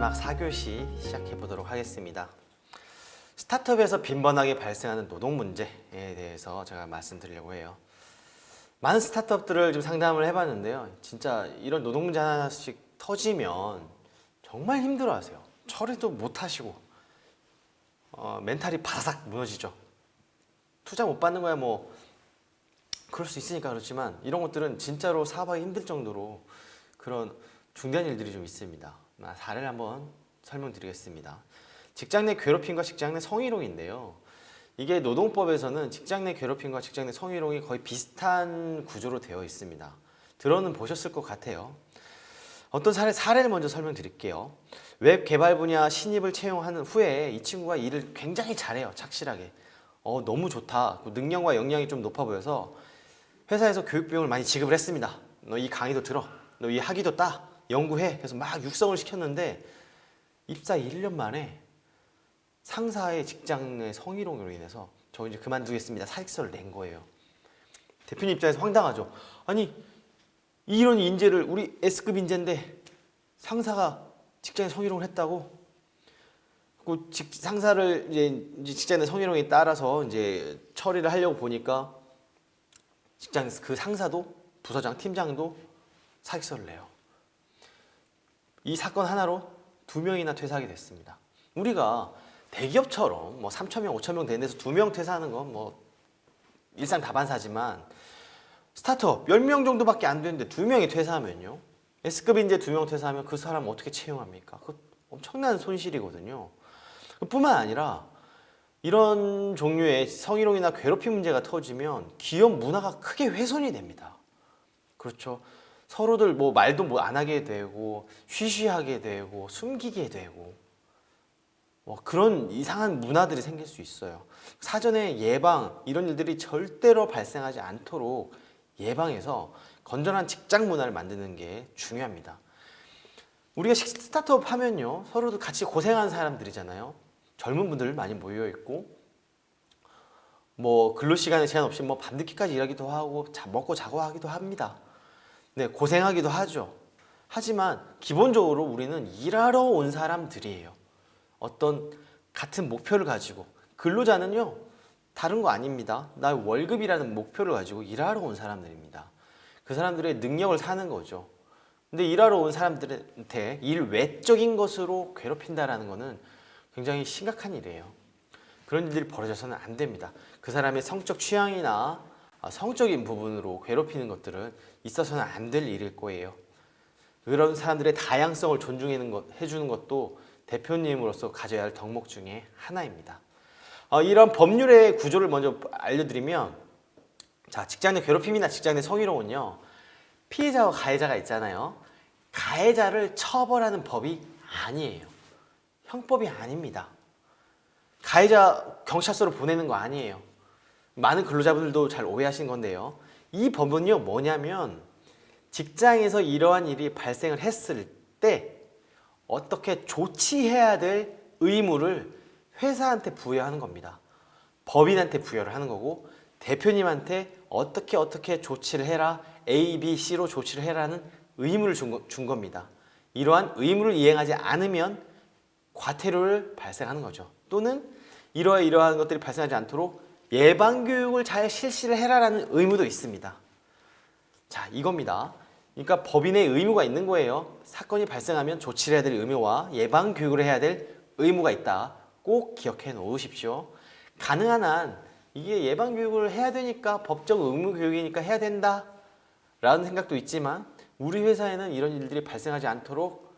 마지막 4교시 시작해 보도록 하겠습니다. 스타트업에서 빈번하게 발생하는 노동 문제에 대해서 제가 말씀드리려고 해요. 많은 스타트업들을 좀 상담을 해봤는데요. 진짜 이런 노동 문제 하나씩 터지면 정말 힘들어하세요. 처리도 못하시고 멘탈이 바사삭 무너지죠. 투자 못 받는 거야 뭐 그럴 수 있으니까 그렇지만 이런 것들은 진짜로 사업하기 힘들 정도로 그런 중대한 일들이 좀 있습니다. 사례를 한번 설명드리겠습니다. 직장 내 괴롭힘과 직장 내 성희롱인데요. 이게 노동법에서는 직장 내 괴롭힘과 직장 내 성희롱이 거의 비슷한 구조로 되어 있습니다. 들어는 보셨을 것 같아요. 어떤 사례를 먼저 설명드릴게요. 웹 개발 분야 신입을 채용하는 후에 이 친구가 일을 굉장히 잘해요. 착실하게. 너무 좋다. 능력과 역량이 좀 높아 보여서 회사에서 교육비용을 많이 지급을 했습니다. 너 이 강의도 들어. 너 이 학위도 따. 연구해. 그래서 막 육성을 시켰는데 입사 1년 만에 상사의 직장의 성희롱으로 인해서 저 이제 그만두겠습니다. 사직서를 낸 거예요. 대표님 입장에서 황당하죠. 아니 이런 인재를 우리 S급 인재인데 상사가 직장에 성희롱을 했다고? 그 상사를 이제 직장의 성희롱에 따라서 이제 처리를 하려고 보니까 직장 그 상사도 부서장, 팀장도 사직서를 내요. 이 사건 하나로 2명이나 퇴사하게 됐습니다. 우리가 대기업처럼 뭐 3,000명, 5,000명 되는 데서 2명 퇴사하는 건 뭐 일상다반사지만 스타트업 10명 정도밖에 안 되는데 2명이 퇴사하면요. S급 인재 2명 퇴사하면 그 사람 어떻게 채용합니까? 그 엄청난 손실이거든요. 뿐만 아니라 이런 종류의 성희롱이나 괴롭힘 문제가 터지면 기업 문화가 크게 훼손이 됩니다. 그렇죠. 서로들 뭐 말도 뭐 안 하게 되고 쉬쉬하게 되고 숨기게 되고 뭐 그런 이상한 문화들이 생길 수 있어요. 사전에 예방 이런 일들이 절대로 발생하지 않도록 예방해서 건전한 직장 문화를 만드는 게 중요합니다. 우리가 스타트업 하면요 서로도 같이 고생하는 사람들이잖아요. 젊은 분들 많이 모여 있고 뭐 근로 시간에 제한 없이 뭐 밤늦게까지 일하기도 하고 먹고 자고 하기도 합니다. 네, 고생하기도 하죠. 하지만 기본적으로 우리는 일하러 온 사람들이에요. 어떤 같은 목표를 가지고 근로자는요 다른 거 아닙니다. 나 월급이라는 목표를 가지고 일하러 온 사람들입니다. 그 사람들의 능력을 사는 거죠. 근데 일하러 온 사람들한테 일 외적인 것으로 괴롭힌다라는 거는 굉장히 심각한 일이에요. 그런 일들이 벌어져서는 안 됩니다. 그 사람의 성적 취향이나 성적인 부분으로 괴롭히는 것들은 있어서는 안 될 일일 거예요. 그런 사람들의 다양성을 존중해주는 것도 대표님으로서 가져야 할 덕목 중에 하나입니다. 이런 법률의 구조를 먼저 알려드리면 자, 직장 내 괴롭힘이나 직장 내 성희롱은요 피해자와 가해자가 있잖아요. 가해자를 처벌하는 법이 아니에요. 형법이 아닙니다. 가해자 경찰서로 보내는 거 아니에요. 많은 근로자분들도 잘 오해하신 건데요. 이 법은요 뭐냐면 직장에서 이러한 일이 발생을 했을 때 어떻게 조치해야 될 의무를 회사한테 부여하는 겁니다. 법인한테 부여를 하는 거고 대표님한테 어떻게 조치를 해라 A, B, C로 조치를 해라는 의무를 준 겁니다. 이러한 의무를 이행하지 않으면 과태료를 발생하는 거죠. 또는 이러한 것들이 발생하지 않도록 예방교육을 잘 실시를 해라라는 의무도 있습니다. 자, 이겁니다. 그러니까 법인의 의무가 있는 거예요. 사건이 발생하면 조치를 해야 될 의무와 예방교육을 해야 될 의무가 있다. 꼭 기억해 놓으십시오. 가능한 한 이게 예방교육을 해야 되니까 법적 의무교육이니까 해야 된다 라는 생각도 있지만 우리 회사에는 이런 일들이 발생하지 않도록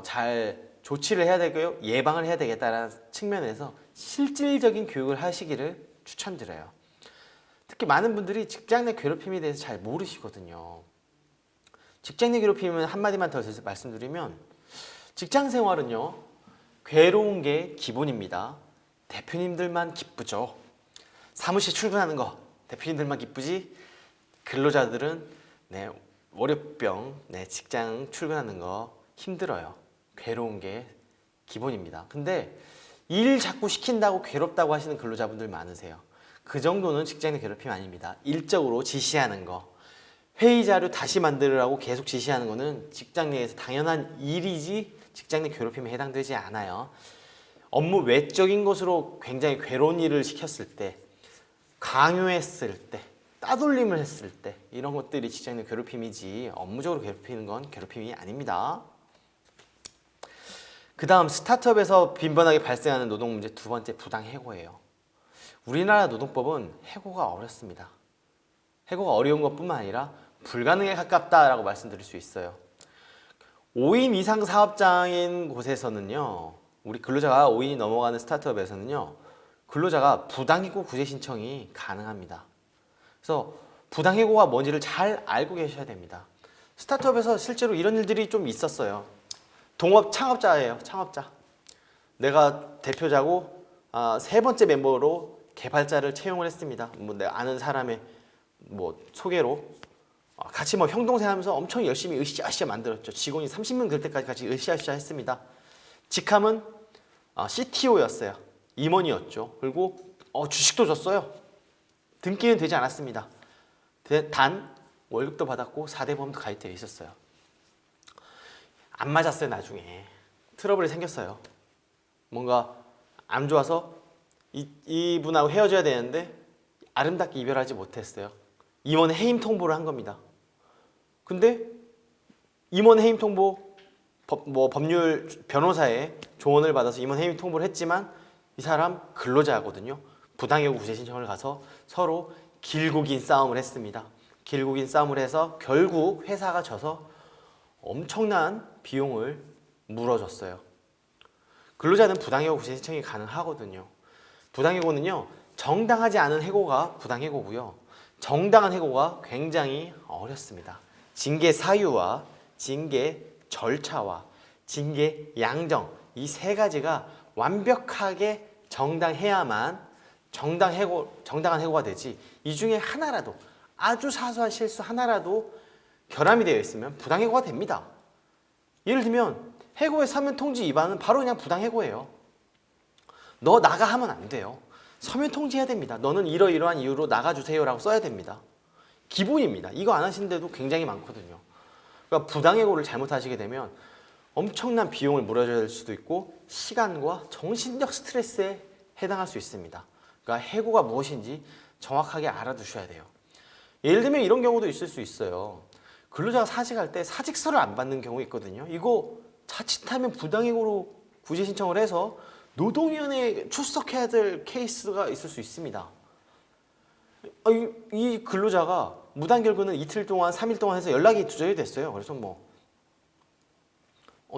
잘 조치를 해야 되고요. 예방을 해야 되겠다라는 측면에서 실질적인 교육을 하시기를 추천드려요. 특히 많은 분들이 직장 내 괴롭힘에 대해서 잘 모르시거든요. 직장 내 괴롭힘은 한마디만 더 말씀드리면 직장 생활은요 괴로운 게 기본입니다. 대표님들만 기쁘죠. 사무실 출근하는 거 대표님들만 기쁘지 근로자들은 월요병 직장 출근하는 거 힘들어요. 괴로운 게 기본입니다. 근데 일 자꾸 시킨다고 괴롭다고 하시는 근로자분들 많으세요. 그 정도는 직장 내 괴롭힘 아닙니다. 일적으로 지시하는 거 회의 자료 다시 만들으라고 계속 지시하는 거는 직장 내에서 당연한 일이지 직장 내 괴롭힘에 해당되지 않아요. 업무 외적인 것으로 굉장히 괴로운 일을 시켰을 때, 강요했을 때, 따돌림을 했을 때 이런 것들이 직장 내 괴롭힘이지 업무적으로 괴롭히는 건 괴롭힘이 아닙니다. 그 다음 스타트업에서 빈번하게 발생하는 노동 문제 두 번째 부당해고예요. 우리나라 노동법은 해고가 어렵습니다. 해고가 어려운 것뿐만 아니라 불가능에 가깝다라고 말씀드릴 수 있어요. 5인 이상 사업장인 곳에서는요, 우리 근로자가 5인이 넘어가는 스타트업에서는요, 근로자가 부당해고 구제 신청이 가능합니다. 그래서 부당해고가 뭔지를 잘 알고 계셔야 됩니다. 스타트업에서 실제로 이런 일들이 좀 있었어요. 동업 창업자예요. 창업자. 내가 대표자고 세 번째 멤버로 개발자를 채용을 했습니다. 뭐 내가 아는 사람의 뭐 소개로 같이 뭐 형동생 하면서 엄청 열심히 으쌰으쌰 만들었죠. 직원이 30명 될 때까지 같이 으쌰으쌰 했습니다. 직함은 CTO였어요. 임원이었죠. 그리고 주식도 줬어요. 등기는 되지 않았습니다. 단 월급도 받았고 4대 보험도 가입되어 있었어요. 안 맞았어요. 나중에 트러블이 생겼어요. 뭔가 안 좋아서 이분하고 헤어져야 되는데 아름답게 이별하지 못했어요. 임원 해임 통보를 한 겁니다. 근데 임원 해임 통보 법률 변호사의 조언을 받아서 임원 해임 통보를 했지만 이 사람 근로자거든요. 부당해고 구제 신청을 가서 서로 길고 긴 싸움을 했습니다. 길고 긴 싸움을 해서 결국 회사가 져서 엄청난 비용을 물어줬어요. 근로자는 부당해고 구제 신청이 가능하거든요. 부당해고는요, 정당하지 않은 해고가 부당해고고요. 정당한 해고가 굉장히 어렵습니다. 징계 사유와 징계 절차와 징계 양정 이 세 가지가 완벽하게 정당해야만 정당한 해고가 되지, 이 중에 하나라도 아주 사소한 실수 하나라도 결함이 되어 있으면 부당해고가 됩니다. 예를 들면 해고의 서면 통지 위반은 바로 그냥 부당해고예요. 너 나가 하면 안 돼요. 서면 통지해야 됩니다. 너는 이러이러한 이유로 나가주세요라고 써야 됩니다. 기본입니다. 이거 안 하시는데도 굉장히 많거든요. 그러니까 부당해고를 잘못하시게 되면 엄청난 비용을 물어줘야 될 수도 있고 시간과 정신적 스트레스에 해당할 수 있습니다. 그러니까 해고가 무엇인지 정확하게 알아두셔야 돼요. 예를 들면 이런 경우도 있을 수 있어요. 근로자가 사직할 때 사직서를 안 받는 경우 있거든요. 이거 자칫하면 부당해고로 구제 신청을 해서 노동위원회에 출석해야 될 케이스가 있을 수 있습니다. 이 근로자가 무단결근을 이틀 동안 3일 동안 해서 연락이 두절이 됐어요. 그래서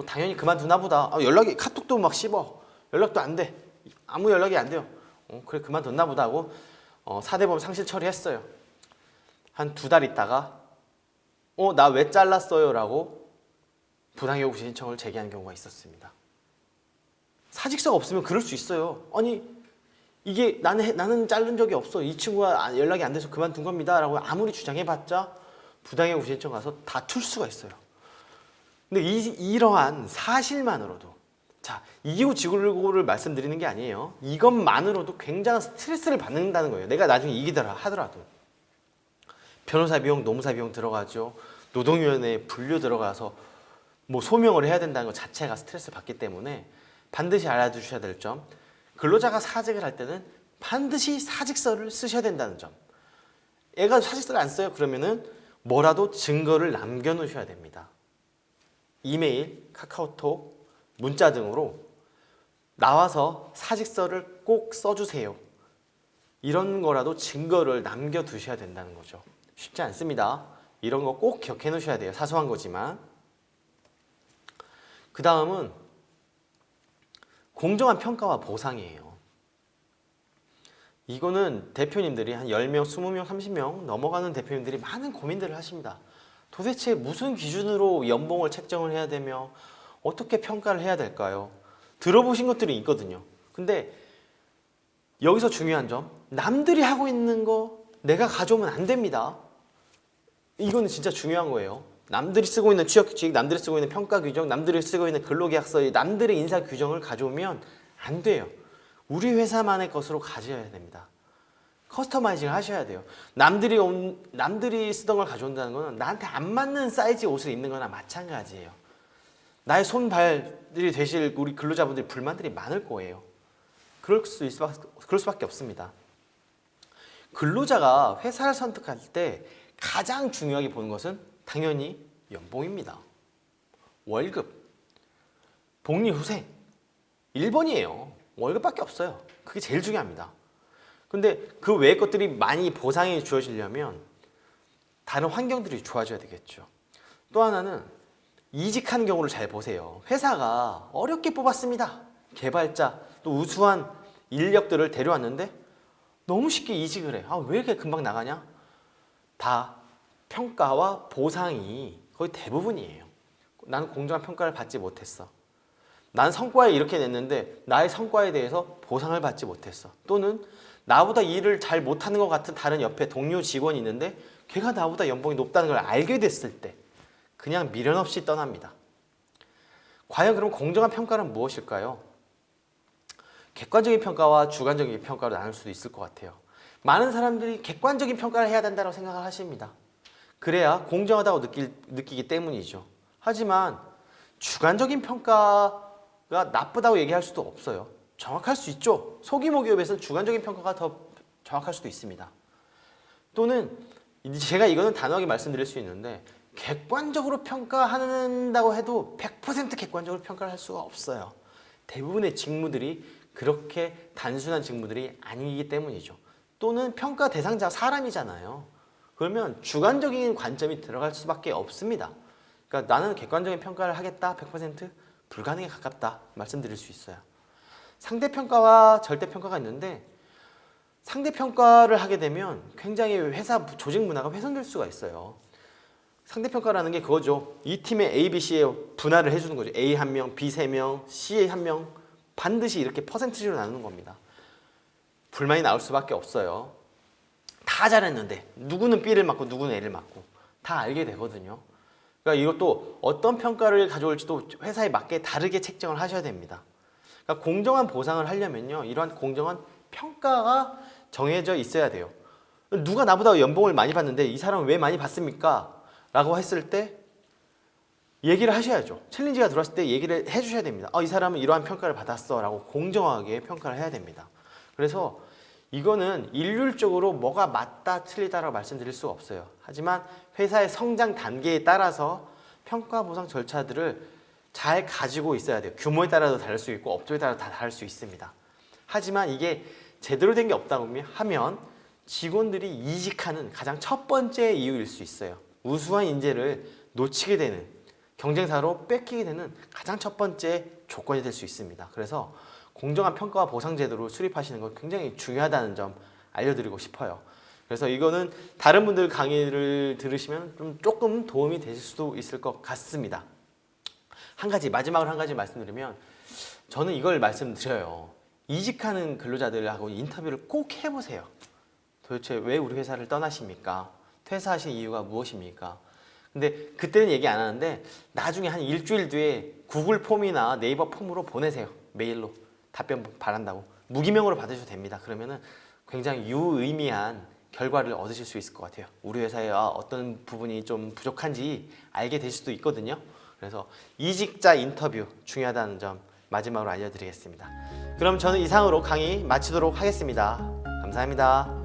당연히 그만두나 보다. 연락이 카톡도 막 씹어. 연락도 안 돼. 아무 연락이 안 돼요. 그래 그만뒀나 보다 하고 4대 보험 상실 처리했어요. 한 2달 있다가 나 왜 잘랐어요? 라고 부당해고 구제 신청을 제기한 경우가 있었습니다. 사직서가 없으면 그럴 수 있어요. 아니 이게 나는 자른 적이 없어. 이 친구가 연락이 안 돼서 그만둔 겁니다. 라고 아무리 주장해봤자 부당해고 구제 신청 가서 다툴 수가 있어요. 근데 이러한 사실만으로도, 자, 이기고 지고를 말씀드리는 게 아니에요. 이것만으로도 굉장한 스트레스를 받는다는 거예요. 내가 나중에 이기더라 하더라도. 변호사 비용, 노무사 비용 들어가죠. 노동위원회에 분류 들어가서 소명을 해야 된다는 것 자체가 스트레스를 받기 때문에 반드시 알아두셔야 될 점, 근로자가 사직을 할 때는 반드시 사직서를 쓰셔야 된다는 점. 얘가 사직서를 안 써요. 그러면은 뭐라도 증거를 남겨놓으셔야 됩니다. 이메일, 카카오톡, 문자 등으로 나와서 사직서를 꼭 써주세요. 이런 거라도 증거를 남겨두셔야 된다는 거죠. 쉽지 않습니다. 이런 거 꼭 기억해 놓으셔야 돼요. 사소한 거지만. 그 다음은 공정한 평가와 보상이에요. 이거는 대표님들이 한 10명, 20명, 30명 넘어가는 대표님들이 많은 고민들을 하십니다. 도대체 무슨 기준으로 연봉을 책정을 해야 되며 어떻게 평가를 해야 될까요? 들어보신 것들이 있거든요. 근데 여기서 중요한 점, 남들이 하고 있는 거 내가 가져오면 안 됩니다. 이거는 진짜 중요한 거예요. 남들이 쓰고 있는 취업규칙, 남들이 쓰고 있는 평가규정, 남들이 쓰고 있는 근로계약서, 남들의 인사규정을 가져오면 안 돼요. 우리 회사만의 것으로 가져야 됩니다. 커스터마이징을 하셔야 돼요. 남들이 쓰던 걸 가져온다는 거는 나한테 안 맞는 사이즈 옷을 입는 거나 마찬가지예요. 나의 손발들이 되실 우리 근로자분들이 불만들이 많을 거예요. 그럴 수밖에 없습니다. 근로자가 회사를 선택할 때 가장 중요하게 보는 것은 당연히 연봉입니다. 월급, 복리후생, 1번이에요. 월급밖에 없어요. 그게 제일 중요합니다. 근데 그 외의 것들이 많이 보상이 주어지려면 다른 환경들이 좋아져야 되겠죠. 또 하나는 이직하는 경우를 잘 보세요. 회사가 어렵게 뽑았습니다. 개발자, 또 우수한 인력들을 데려왔는데 너무 쉽게 이직을 해. 왜 이렇게 금방 나가냐? 다 평가와 보상이 거의 대부분이에요. 나는 공정한 평가를 받지 못했어. 난 성과에 이렇게 냈는데 나의 성과에 대해서 보상을 받지 못했어. 또는 나보다 일을 잘 못하는 것 같은 다른 옆에 동료 직원이 있는데 걔가 나보다 연봉이 높다는 걸 알게 됐을 때 그냥 미련 없이 떠납니다. 과연 그럼 공정한 평가는 무엇일까요? 객관적인 평가와 주관적인 평가로 나눌 수도 있을 것 같아요. 많은 사람들이 객관적인 평가를 해야 된다고 생각을 하십니다. 그래야 공정하다고 느끼기 때문이죠. 하지만 주관적인 평가가 나쁘다고 얘기할 수도 없어요. 정확할 수 있죠. 소규모 기업에서는 주관적인 평가가 더 정확할 수도 있습니다. 또는 제가 이거는 단호하게 말씀드릴 수 있는데 객관적으로 평가한다고 해도 100% 객관적으로 평가를 할 수가 없어요. 대부분의 직무들이 그렇게 단순한 직무들이 아니기 때문이죠. 또는 평가 대상자가 사람이잖아요. 그러면 주관적인 관점이 들어갈 수밖에 없습니다. 그러니까 나는 객관적인 평가를 하겠다 100% 불가능에 가깝다 말씀드릴 수 있어요. 상대평가와 절대평가가 있는데 상대평가를 하게 되면 굉장히 회사 조직 문화가 훼손될 수가 있어요. 상대평가라는 게 그거죠. 이 팀의 A, B, C에 분할을 해주는 거죠. A 1명, B 3명, C 1명 반드시 이렇게 퍼센티지로 나누는 겁니다. 불만이 나올 수밖에 없어요. 다 잘했는데 누구는 B를 맡고 누구는 A를 맡고 다 알게 되거든요. 그러니까 이것도 어떤 평가를 가져올지도 회사에 맞게 다르게 책정을 하셔야 됩니다. 그러니까 공정한 보상을 하려면요, 이러한 공정한 평가가 정해져 있어야 돼요. 누가 나보다 연봉을 많이 받는데 이 사람은 왜 많이 받습니까? 라고 했을 때 얘기를 하셔야죠. 챌린지가 들어왔을 때 얘기를 해주셔야 됩니다. 이 사람은 이러한 평가를 받았어 라고 공정하게 평가를 해야 됩니다. 그래서 이거는 일률적으로 뭐가 맞다 틀리다라고 말씀드릴 수가 없어요. 하지만 회사의 성장 단계에 따라서 평가 보상 절차들을 잘 가지고 있어야 돼요. 규모에 따라서 다를 수 있고 업종에 따라 다 다를 수 있습니다. 하지만 이게 제대로 된 게 없다고 하면 직원들이 이직하는 가장 첫 번째 이유일 수 있어요. 우수한 인재를 놓치게 되는, 경쟁사로 뺏기게 되는 가장 첫 번째 조건이 될 수 있습니다. 그래서 공정한 평가와 보상 제도를 수립하시는 건 굉장히 중요하다는 점 알려드리고 싶어요. 그래서 이거는 다른 분들 강의를 들으시면 좀 조금 도움이 되실 수도 있을 것 같습니다. 마지막으로 한 가지 말씀드리면 저는 이걸 말씀드려요. 이직하는 근로자들하고 인터뷰를 꼭 해보세요. 도대체 왜 우리 회사를 떠나십니까? 퇴사하신 이유가 무엇입니까? 근데 그때는 얘기 안 하는데 나중에 한 일주일 뒤에 구글 폼이나 네이버 폼으로 보내세요. 메일로 답변 바란다고. 무기명으로 받으셔도 됩니다. 그러면은 굉장히 유의미한 결과를 얻으실 수 있을 것 같아요. 우리 회사에 어떤 부분이 좀 부족한지 알게 되실 수도 있거든요. 그래서 이직자 인터뷰 중요하다는 점 마지막으로 알려드리겠습니다. 그럼 저는 이상으로 강의 마치도록 하겠습니다. 감사합니다.